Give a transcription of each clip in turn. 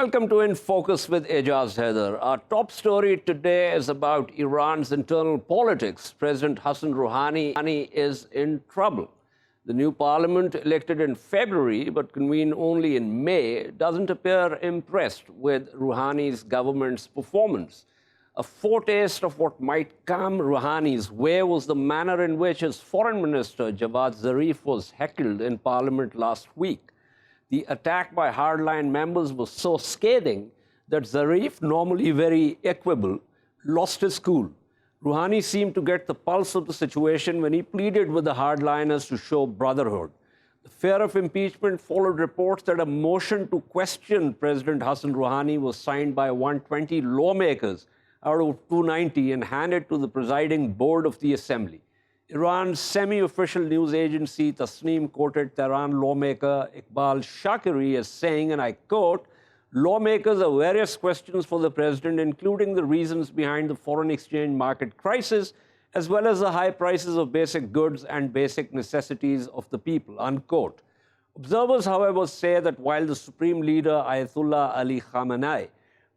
Welcome to In Focus with Ejaz Haider. Our top story today is about Iran's internal politics. President Hassan Rouhani is in trouble. The new parliament, elected in February but convened only in May, doesn't appear impressed with Rouhani's government's performance. A foretaste of what might come Rouhani's way was the manner in which his foreign minister, Javad Zarif, was heckled in parliament last week. The attack by hardline members was so scathing that Zarif, normally very equable, lost his cool. Rouhani seemed to get the pulse of the situation when he pleaded with the hardliners to show brotherhood. The fear of impeachment followed reports that a motion to question President Hassan Rouhani was signed by 120 lawmakers out of 290 and handed to the presiding board of the assembly. Iran's semi-official news agency Tasneem quoted Tehran lawmaker Iqbal Shakiri as saying, and I quote, "Lawmakers have various questions for the president, including the reasons behind the foreign exchange market crisis, as well as the high prices of basic goods and basic necessities of the people," unquote. Observers, however, say that while the supreme leader Ayatollah Ali Khamenei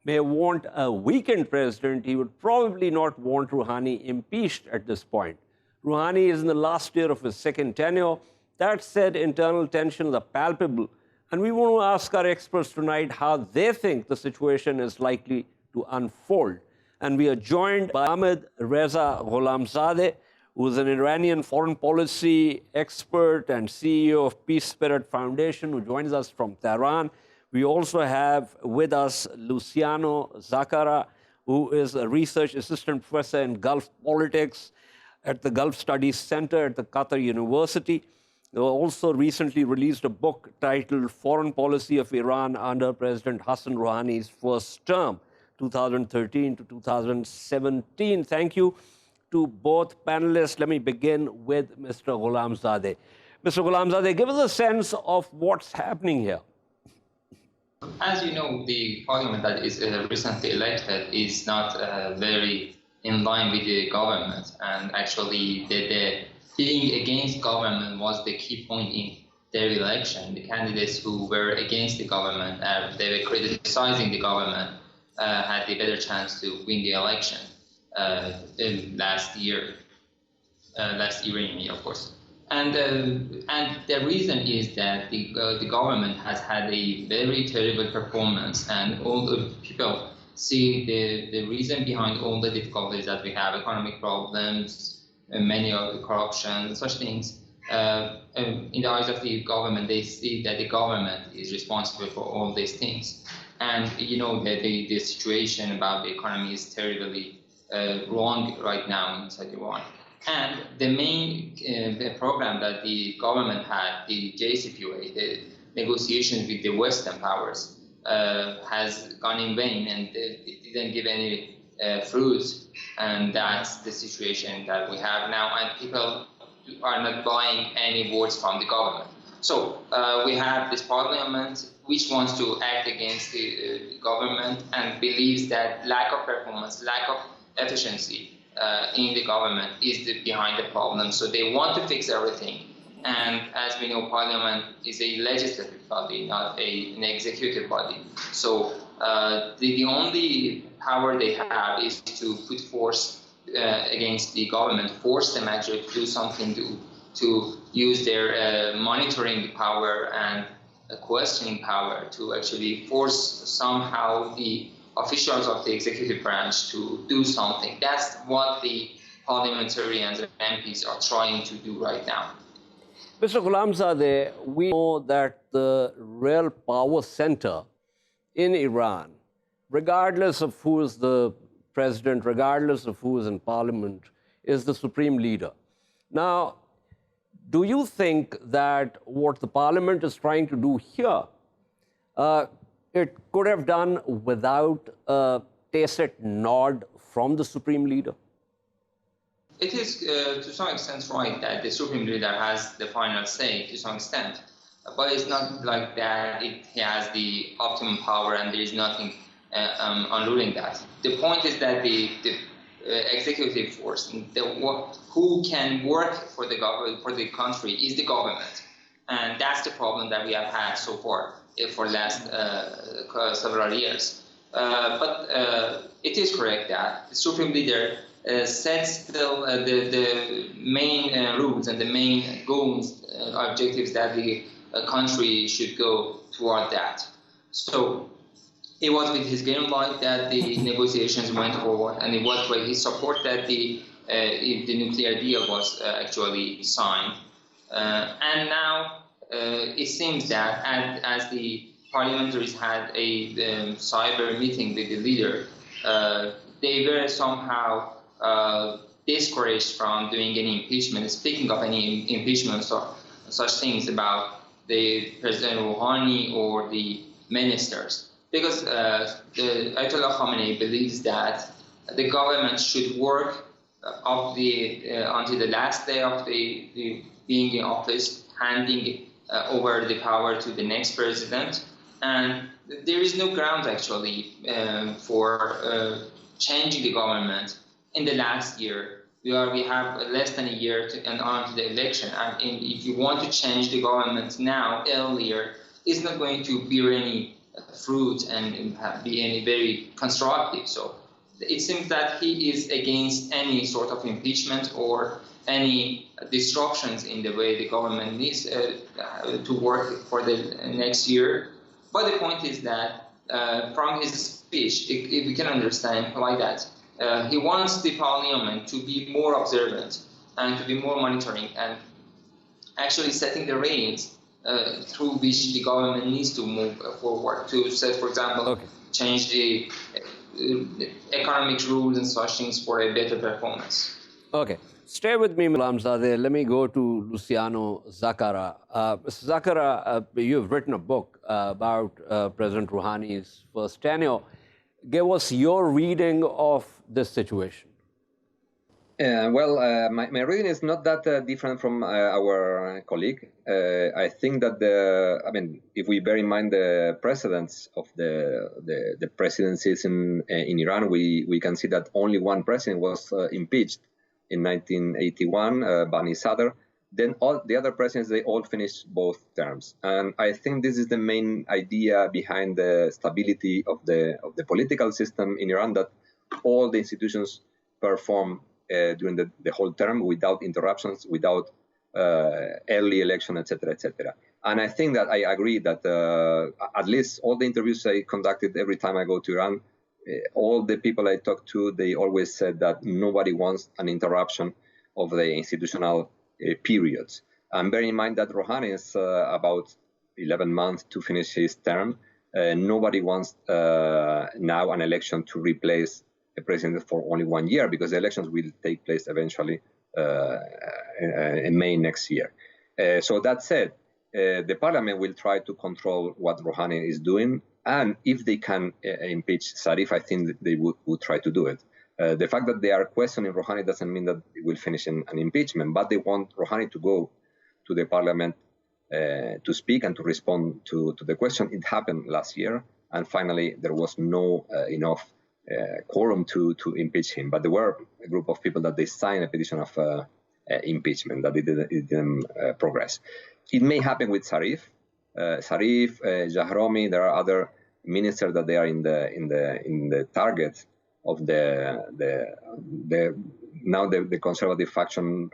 may want a weakened president, he would probably not want Rouhani impeached at this point. Rouhani is in the last year of his second tenure. That said, internal tensions are palpable, and we want to ask our experts tonight how they think the situation is likely to unfold. And we are joined by Hamid, Reza, Gholamzadeh, who is an Iranian foreign policy expert and CEO of Peace Spirit Foundation, who joins us from Tehran. We also have with us Luciano Zaccara, who is a research assistant professor in Gulf politics at the Gulf Studies Center at the Qatar University. They also recently released a book titled Foreign Policy of Iran under President Hassan Rouhani's First Term, 2013 to 2017. Thank you to both panelists. Let me begin with Mr. Gholamzadeh. Mr. Gholamzadeh, give us a sense of what's happening here. As you know, the parliament that is recently elected is not very in line with the government, and actually the being against government was the key point in their election. The candidates who were against the government, they were criticizing the government, had the better chance to win the election last year, of course. And the reason is that the government has had a very terrible performance, and all the people see the reason behind all the difficulties that we have, economic problems, many of the corruption, such things. In the eyes of the government, they see that the government is responsible for all these things. And you know that the situation about the economy is terribly wrong right now inside Iran. And the main program that the government had, the JCPOA, the negotiations with the Western powers, has gone in vain, and it didn't give any fruits. And that's the situation that we have now, and people are not buying any words from the government. So we have this parliament which wants to act against the government and believes that lack of performance, lack of efficiency in the government is behind the problem. So they want to fix everything. And as we know, parliament is a legislative body, not an executive body. So the only power they have is to put force against the government, force them actually to do something, to use their monitoring power and questioning power to actually force somehow the officials of the executive branch to do something. That's what the parliamentarians and MPs are trying to do right now. Mr. Gholamzadeh, we know that the real power center in Iran, regardless of who is the president, regardless of who is in parliament, is the supreme leader. Now, do you think that what the parliament is trying to do here, it could have done without a tacit nod from the supreme leader? It is to some extent right that the supreme leader has the final say to some extent, but it's not like that he has the optimum power and there is nothing unruling that. The point is that the executive force, who can work for the government, for the country, is the government, and that's the problem that we have had so far. for last several years. But it is correct that the Supreme Leader sets the main rules and the main goals, objectives that the country should go toward that. So it was with his green light that the negotiations went forward, and it was with his support that the nuclear deal was actually signed. And now it seems that as the parliamentaries had a cyber meeting with the leader, they were somehow discouraged from doing any impeachment, speaking of any impeachments or such things about the President Rouhani or the ministers. Because the Ayatollah Khamenei believes that the government should work until the last day of the being in office, handing over the power to the next president. And there is no ground actually for changing the government in the last year. We have less than a year and on to the election. And if you want to change the government now, earlier, it's not going to bear any fruit and be any very constructive. So it seems that he is against any sort of impeachment or any disruptions in the way the government needs to work for the next year. But the point is that from his speech, if we can understand like that, he wants the parliament to be more observant and to be more monitoring and actually setting the reins through which the government needs to move forward to set, for example, change the economic rules and such things for a better performance. Okay. Stay with me, Gholamzadeh. Let me go to Luciano Zaccara. Mr. Zaccara, you've written a book about President Rouhani's first tenure. Give us your reading of this situation. Well, my reading is not that different from our colleague. I think that if we bear in mind the precedents of the presidencies in Iran, we can see that only one president was impeached in 1981, Bani Sadr. Then all the other presidents, they all finished both terms. And I think this is the main idea behind the stability of the political system in Iran, that all the institutions perform during the whole term without interruptions, without early election, etc., etc. And I think that I agree that at least all the interviews I conducted every time I go to Iran, all the people I talked to, they always said that nobody wants an interruption of the institutional periods. And bear in mind that Rouhani is about 11 months to finish his term. Nobody wants now an election to replace a president for only 1 year, because the elections will take place eventually in May next year. So that said, the parliament will try to control what Rouhani is doing. And if they can impeach Zarif, I think they would try to do it. The fact that they are questioning Rouhani doesn't mean that it will finish in an impeachment, but they want Rouhani to go to the parliament to speak and to respond to the question. It happened last year, and finally there was no enough quorum to impeach him. But there were a group of people that they signed a petition of impeachment, that it didn't progress. It may happen with Zarif, Jahromi. There are other ministers that they are in the target of the conservative faction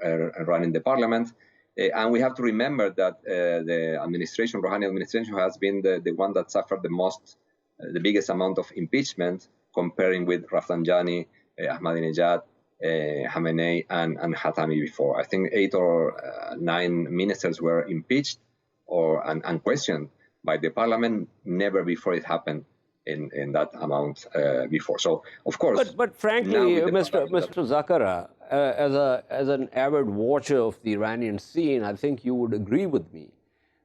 running the parliament. And we have to remember that the administration, Rouhani administration, has been the one that suffered the biggest amount of impeachment, comparing with Rafsanjani, Ahmadinejad, Khamenei, and Khatami before. I think 8 or 9 ministers were impeached and questioned by the parliament. Never before it happened in that amount before. So, of course... But frankly, Mr. Zaccara, as an avid watcher of the Iranian scene, I think you would agree with me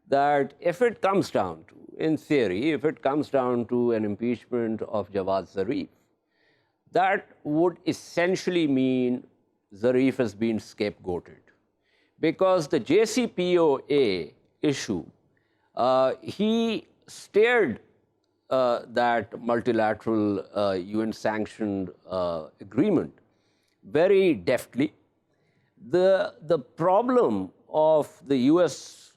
that if it comes down to, in theory, if it comes down to an impeachment of Jawad Zarif, that would essentially mean Zarif has been scapegoated. Because the JCPOA issue, he steered that multilateral UN-sanctioned agreement very deftly. The problem of the US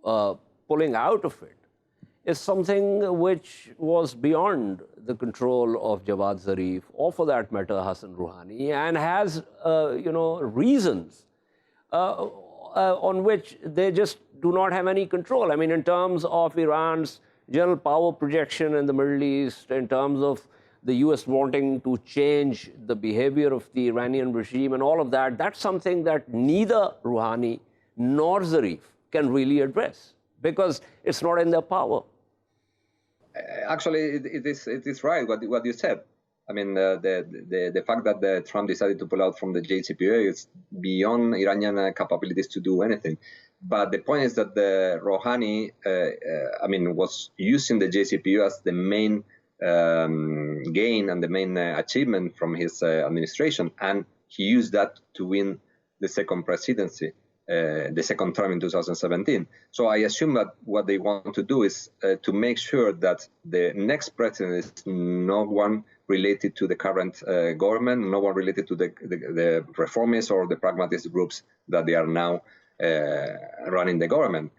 pulling out of it is something which was beyond the control of Jawad Zarif, or for that matter, Hassan Rouhani, and has, reasons on which they just do not have any control. I mean, in terms of Iran's general power projection in the Middle East, in terms of the US wanting to change the behavior of the Iranian regime and all of that, that's something that neither Rouhani nor Zarif can really address because it's not in their power. Actually, it is right what you said. I mean, the fact that Trump decided to pull out from the JCPOA is beyond Iranian capabilities to do anything. But the point is that the Rouhani, was using the JCPOA as the main gain and the main achievement from his administration, and he used that to win the second presidency. The second term in 2017. So I assume that what they want to do is to make sure that the next president is no one related to the current government, no one related to the reformists or the pragmatist groups that they are now running the government.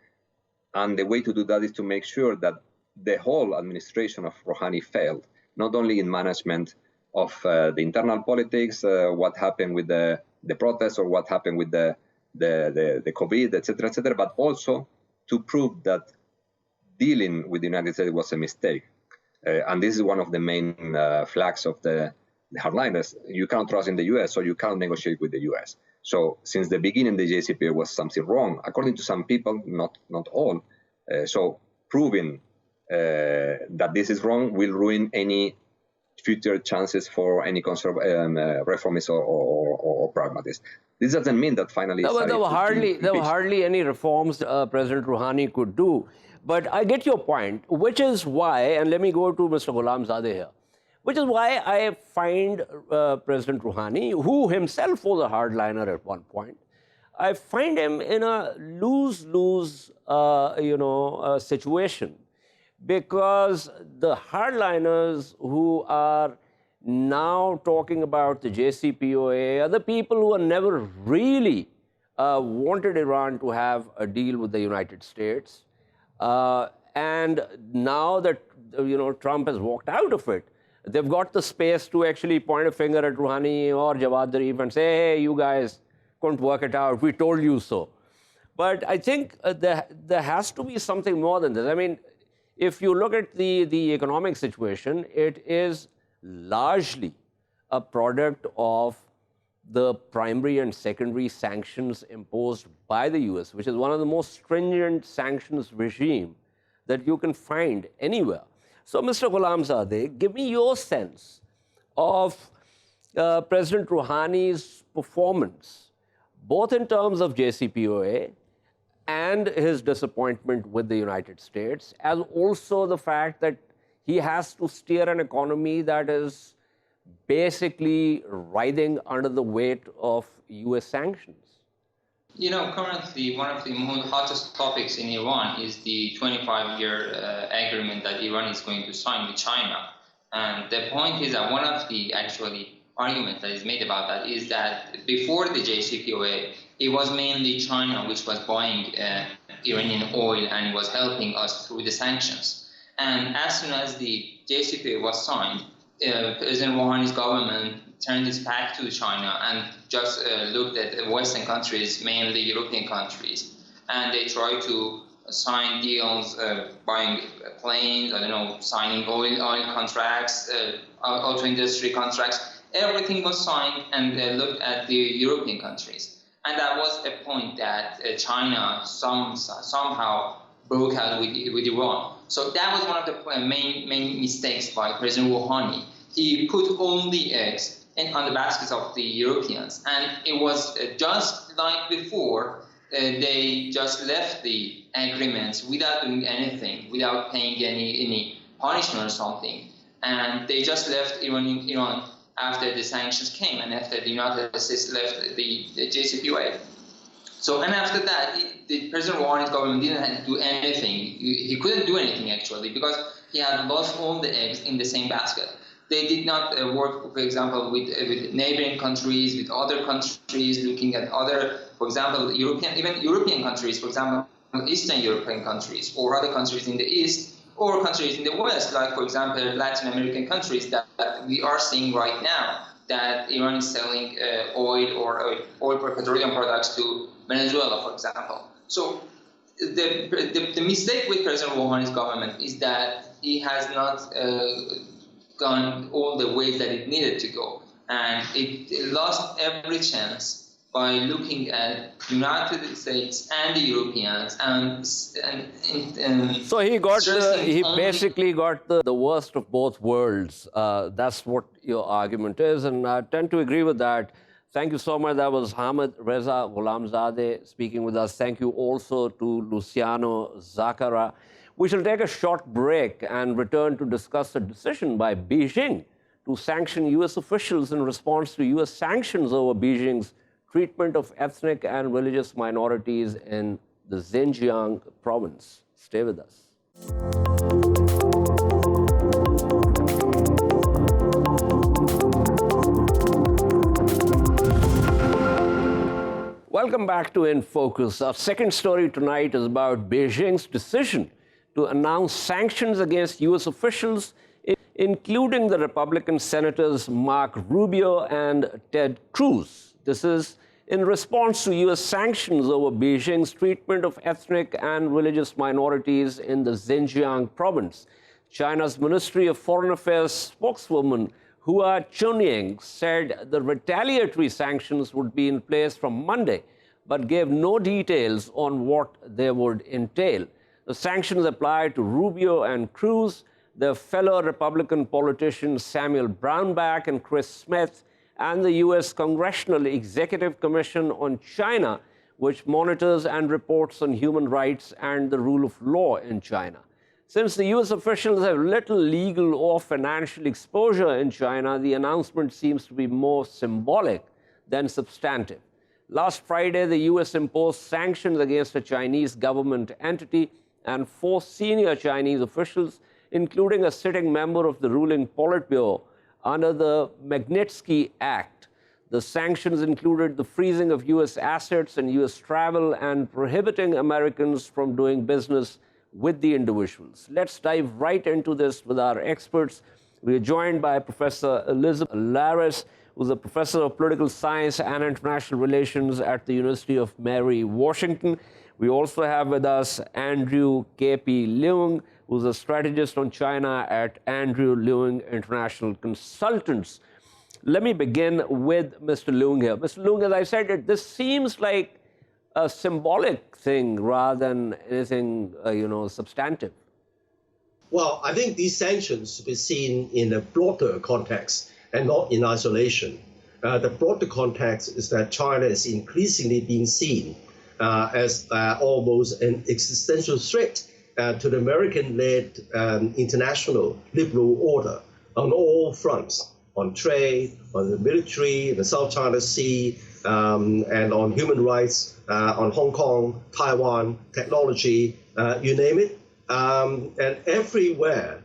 And the way to do that is to make sure that the whole administration of Rouhani failed, not only in management of the internal politics, what happened with the protests or what happened with the COVID, etc., but also to prove that dealing with the United States was a mistake. And this is one of the main flags of the hardliners. You can't trust in the U.S., so you can't negotiate with the U.S. So since the beginning, the JCPOA was something wrong, according to some people, not all. So proving that this is wrong will ruin any future chances for any reformists or pragmatists. This doesn't mean that finally... There were hardly any reforms President Rouhani could do. But I get your point, which is why, and let me go to Mr. Gholamzadeh here, which is why I find President Rouhani, who himself was a hardliner at one point, I find him in a lose-lose situation. Because the hardliners who are now talking about the JCPOA are the people who have never really wanted Iran to have a deal with the United States. And now that Trump has walked out of it, they've got the space to actually point a finger at Rouhani or Jawad Zarif and say, hey, you guys couldn't work it out, we told you so. But I think there has to be something more than this. I mean, if you look at the economic situation, it is largely a product of the primary and secondary sanctions imposed by the US, which is one of the most stringent sanctions regime that you can find anywhere. So, Mr. Gholamzadeh, give me your sense of President Rouhani's performance, both in terms of JCPOA and his disappointment with the United States, as also the fact that he has to steer an economy that is basically writhing under the weight of US sanctions. Currently one of the most hottest topics in Iran is the 25-year agreement that Iran is going to sign with China. And the point is that one of the arguments that is made about that is that before the JCPOA, it was mainly China which was buying Iranian oil and was helping us through the sanctions. And as soon as the JCPOA was signed, President Rouhani's government turned its back to China and just looked at Western countries, mainly European countries. And they tried to sign deals, buying planes, signing oil contracts, auto industry contracts. Everything was signed, and they looked at the European countries. And that was a point that China somehow broke out with Iran. So that was one of the main mistakes by President Rouhani. He put all the eggs on the baskets of the Europeans. And it was just like before, they just left the agreements without doing anything, without paying any punishment or something. And they just left Iran after the sanctions came and after the United States left the JCPOA. So, and after that, the President Rouhani's government didn't do anything. He couldn't do anything, actually, because he had lost all the eggs in the same basket. They did not work, for example, with neighboring countries, with other countries, looking at other, for example, even European countries, for example, Eastern European countries or other countries in the East, or countries in the West, like, for example, Latin American countries that we are seeing right now, that Iran is selling oil or petroleum products to Venezuela, for example. So the mistake with President Rouhani's government is that he has not gone all the ways that it needed to go. And it lost every chance by looking at the United States and the Europeans so he basically got the worst of both worlds. That's what your argument is, and I tend to agree with that. Thank you so much. That was Hamid, Reza, Gholamzadeh speaking with us. Thank you also to Luciano, Zaccara. We shall take a short break and return to discuss a decision by Beijing to sanction U.S. officials in response to U.S. sanctions over Beijing's treatment of ethnic and religious minorities in the Xinjiang province. Stay with us. Welcome back to In Focus. Our second story tonight is about Beijing's decision to announce sanctions against U.S. officials, including the Republican senators Marco Rubio and Ted Cruz. This is in response to U.S. sanctions over Beijing's treatment of ethnic and religious minorities in the Xinjiang province. China's Ministry of Foreign Affairs spokeswoman Hua Chunying said the retaliatory sanctions would be in place from Monday, but gave no details on what they would entail. The sanctions apply to Rubio and Cruz, their fellow Republican politicians Samuel Brownback and Chris Smith, and the U.S. Congressional Executive Commission on China, which monitors and reports on human rights and the rule of law in China. Since the U.S. officials have little legal or financial exposure in China, the announcement seems to be more symbolic than substantive. Last Friday, the U.S. imposed sanctions against a Chinese government entity and 4 senior Chinese officials, including a sitting member of the ruling Politburo, under the Magnitsky Act. The sanctions included the freezing of U.S. assets and U.S. travel and prohibiting Americans from doing business with the individuals. Let's dive right into this with our experts. We are joined by Professor Elizabeth Laurus, who's a professor of political science and international relations at the University of Mary, Washington. We also have with us Andrew K.P. Leung, who's a strategist on China at Andrew Leung International Consultants. Let me begin with Mr. Leung here. Mr. Leung, as I said, this seems like a symbolic thing rather than anything, substantive. Well, I think these sanctions should be seen in a broader context and not in isolation. The broader context is that China is increasingly being seen as almost an existential threat to the American-led international liberal order on all fronts, on trade, on the military, the South China Sea, and on human rights, on Hong Kong, Taiwan, technology, you name it. And everywhere,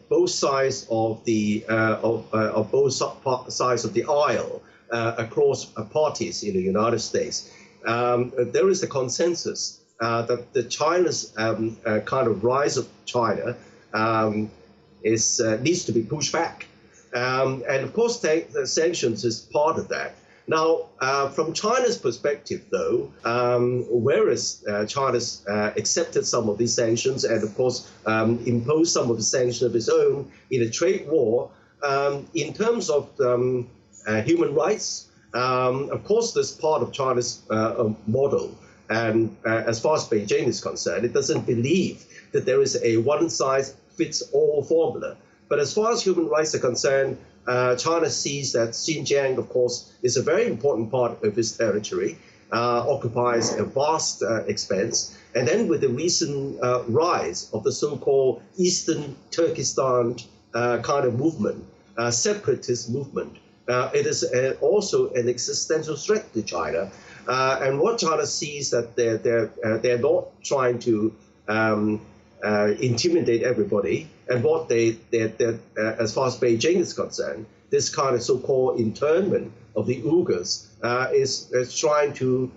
both sides of the sides of the aisle across parties in the United States, there is a consensus that the China's kind of rise of China needs to be pushed back, and of course the sanctions is part of that. Now, from China's perspective, though, whereas China's accepted some of these sanctions and, of course, imposed some of the sanctions of its own in a trade war, in terms of human rights, of course, this part of China's model. And as far as Beijing is concerned, it doesn't believe that there is a one-size-fits-all formula. But as far as human rights are concerned, China sees that Xinjiang, of course, is a very important part of its territory, occupies a vast expanse. And then with the recent rise of the so-called Eastern Turkestan kind of movement, separatist movement, it is also an existential threat to China. And what China sees that they're not trying to intimidate everybody, and what as far as Beijing is concerned, this kind of so-called internment of the Uyghurs is trying to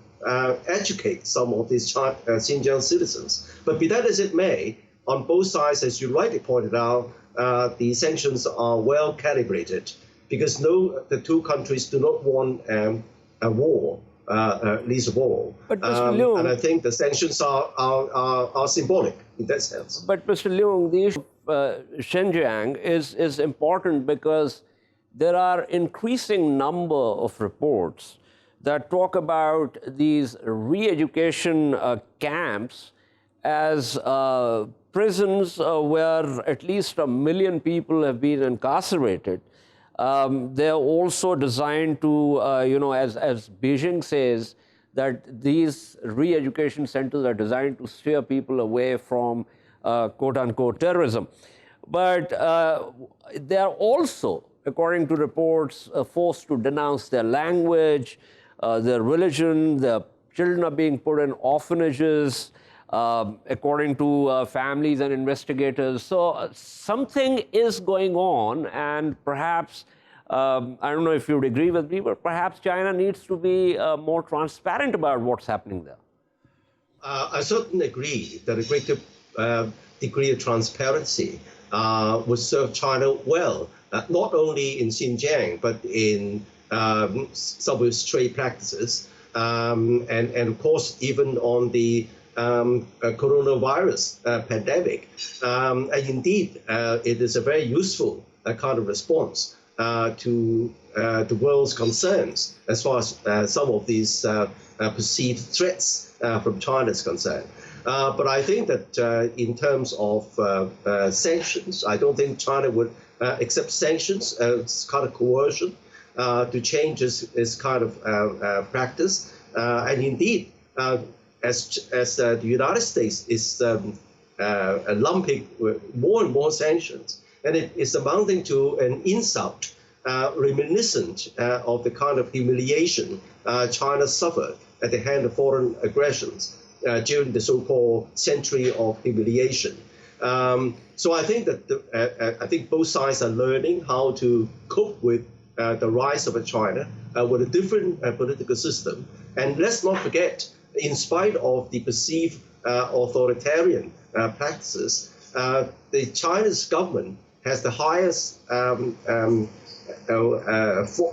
educate some of these Xinjiang citizens. But be that as it may, on both sides, as you rightly pointed out, the sanctions are well calibrated because the two countries do not want a war, least of all. But Mr. Leung, and I think the sanctions are symbolic in that sense. But Mr. Leung, the issue of Xinjiang is important because there are increasing number of reports that talk about these re-education camps as prisons where at least 1 million people have been incarcerated. They're also designed to, as Beijing says, that these re-education centers are designed to steer people away from quote-unquote terrorism. But they are also, according to reports, forced to denounce their language, their religion. Their children are being put in orphanages, according to families and investigators. So something is going on, and perhaps, I don't know if you would agree with me, but perhaps China needs to be more transparent about what's happening there. I certainly agree that a greater degree of transparency would serve China well, not only in Xinjiang, but in some of its trade practices, and of course, even on the coronavirus pandemic. And indeed, it is a very useful kind of response to the world's concerns as far as some of these perceived threats from China is concerned. But I think that in terms of sanctions, I don't think China would accept sanctions as kind of coercion to change its kind of practice. And indeed, as the United States is lumping more and more sanctions, and it is amounting to an insult reminiscent of the kind of humiliation China suffered at the hand of foreign aggressions during the so-called century of humiliation. So I think that I think both sides are learning how to cope with the rise of China with a different political system. And let's not forget, in spite of the perceived authoritarian practices, the Chinese government has the highest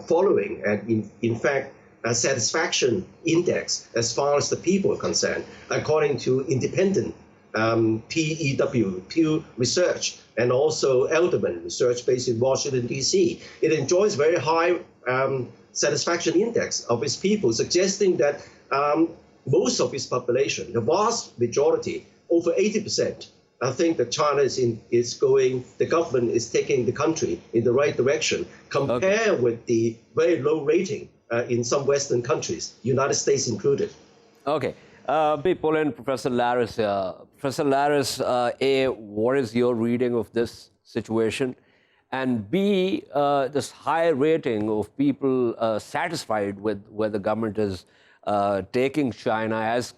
following and, in fact, a satisfaction index as far as the people are concerned, according to independent Pew Research and also Elderman Research based in Washington, D.C. It enjoys very high satisfaction index of its people, suggesting that most of its population, the vast majority, over 80%, I think that China the government is taking the country in the right direction, compared with the very low rating in some Western countries, United States included. Okay. Be pull in Professor Laurus here. Professor Laurus, A, what is your reading of this situation? And B, this high rating of people satisfied with where the government is taking China as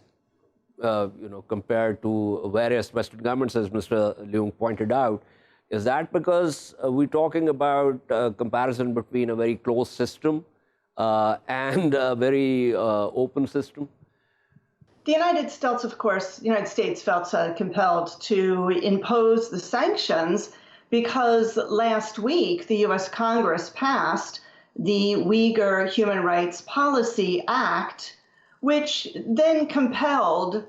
compared to various Western governments, as Mr. Leung pointed out. Is that because we're talking about a comparison between a very closed system and a very open system? The United States felt compelled to impose the sanctions because last week the U.S. Congress passed the Uyghur Human Rights Policy Act, which then compelled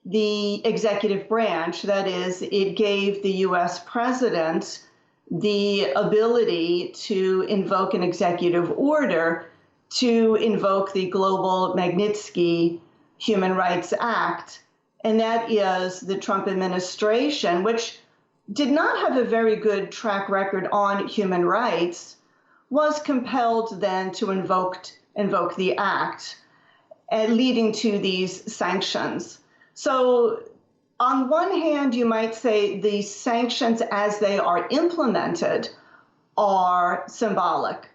the executive branch, that is, it gave the U.S. president the ability to invoke an executive order to invoke the Global Magnitsky Human Rights Act. And that is the Trump administration, which did not have a very good track record on human rights, was compelled then to invoke the act, leading to these sanctions. So on one hand, you might say the sanctions as they are implemented are symbolic.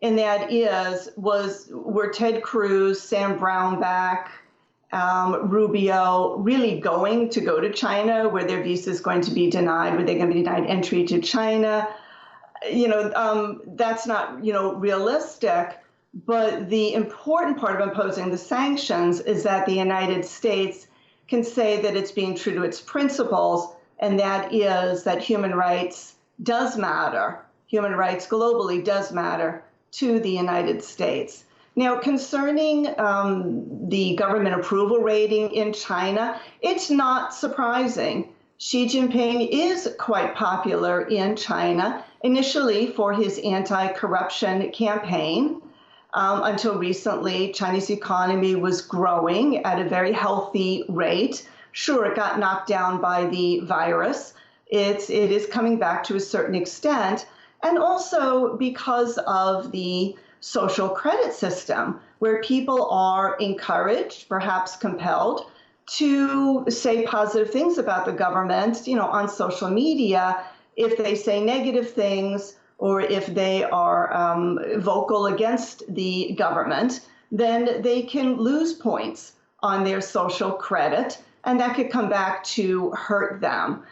And that were Ted Cruz, Sam Brownback, Rubio really going to go to China, where their visa is going to be denied, where they're going to be denied entry to China? That's not, realistic. But the important part of imposing the sanctions is that the United States can say that it's being true to its principles, and that is that human rights does matter. Human rights globally does matter to the United States. Now, concerning the government approval rating in China, it's not surprising. Xi Jinping is quite popular in China, initially for his anti-corruption campaign. Until recently, Chinese economy was growing at a very healthy rate. Sure, it got knocked down by the virus. It is coming back to a certain extent, and also because of the social credit system, where people are encouraged, perhaps compelled, to say positive things about the government, on social media. If they say negative things, or if they are vocal against the government, then they can lose points on their social credit, and that could come back to hurt them.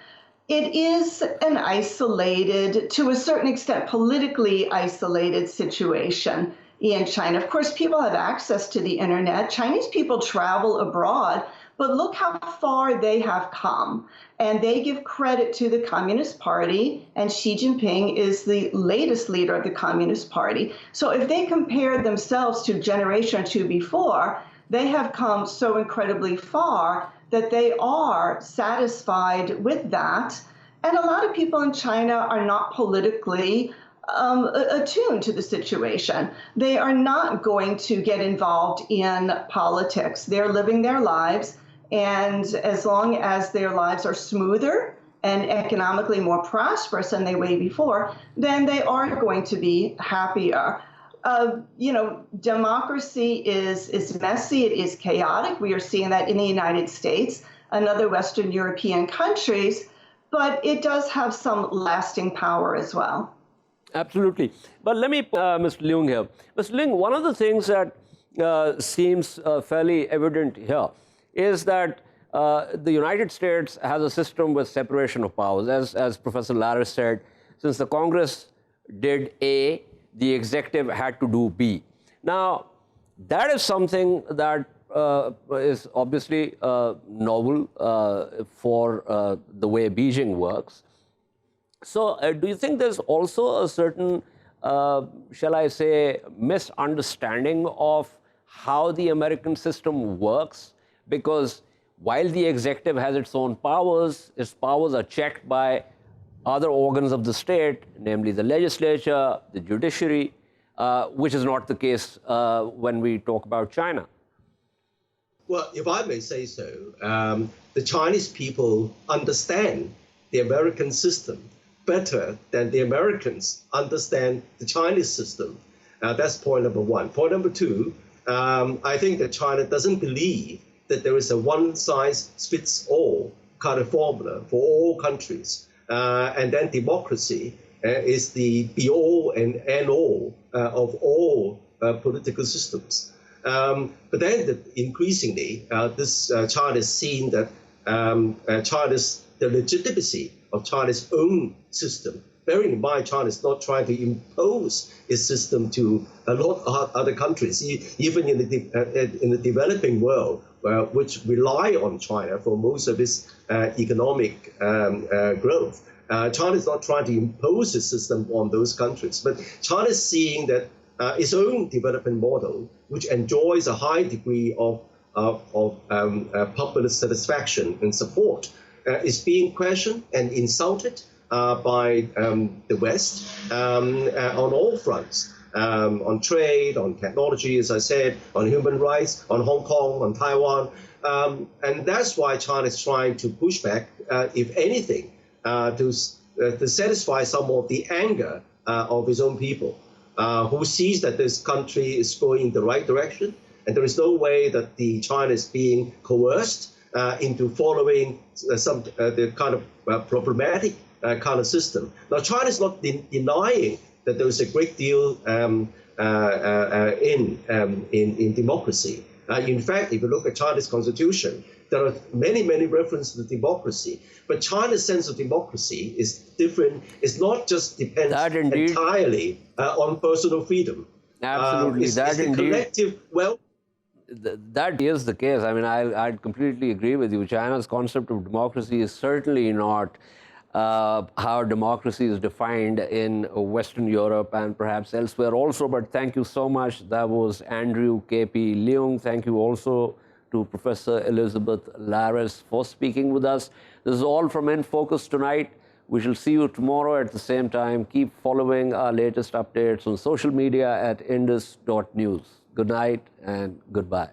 It is an isolated, to a certain extent, politically isolated situation in China. Of course, people have access to the internet. Chinese people travel abroad, but look how far they have come. And they give credit to the Communist Party, and Xi Jinping is the latest leader of the Communist Party. So if they compare themselves to a generation or two before, they have come so incredibly far that they are satisfied with that. And a lot of people in China are not politically attuned to the situation. They are not going to get involved in politics. They're living their lives. And as long as their lives are smoother and economically more prosperous than they were before, then they are going to be happier. Democracy is messy, it is chaotic. We are seeing that in the United States and other Western European countries, but it does have some lasting power as well. Absolutely. But let me, Mr. Leung here. Mr. Leung, one of the things that seems fairly evident here is that the United States has a system with separation of powers. As Professor Laurus said, since the Congress did A, the executive had to do B. Now, that is something that is obviously novel for the way Beijing works. So do you think there's also a certain, shall I say, misunderstanding of how the American system works? Because while the executive has its own powers are checked by other organs of the state, namely the legislature, the judiciary, which is not the case when we talk about China. Well, if I may say so, the Chinese people understand the American system better than the Americans understand the Chinese system. That's point number one. Point number two, I think that China doesn't believe that there is a one-size-fits-all kind of formula for all countries. And then democracy is the be-all and end-all of all political systems. But then increasingly, China is seeing that the legitimacy of China's own system. Bearing in mind, China is not trying to impose its system to a lot of other countries, even in the developing world, which rely on China for most of its economic growth. China is not trying to impose its system on those countries, but China is seeing that its own development model, which enjoys a high degree of popular satisfaction and support, is being questioned and insulted by the West on all fronts, on trade, on technology, as I said, on human rights, on Hong Kong, on Taiwan. And that's why China is trying to push back, if anything, to satisfy some of the anger of its own people, who sees that this country is going in the right direction, and there is no way that China is being coerced into following the kind of problematic kind of system. Now, China is not denying that there is a great deal in democracy. In fact, if you look at China's constitution, there are many, many references to democracy. But China's sense of democracy is different. It's not just depends entirely on personal freedom. Absolutely, It's that the indeed. collective, well, That is the case. I mean, I'd completely agree with you. China's concept of democracy is certainly not how democracy is defined in Western Europe and perhaps elsewhere also. But thank you so much. That was Andrew K.P. Leung. Thank you also to Professor Elizabeth Laurus for speaking with us. This is all from In Focus tonight. We shall see you tomorrow at the same time. Keep following our latest updates on social media at indus.news. Good night and goodbye.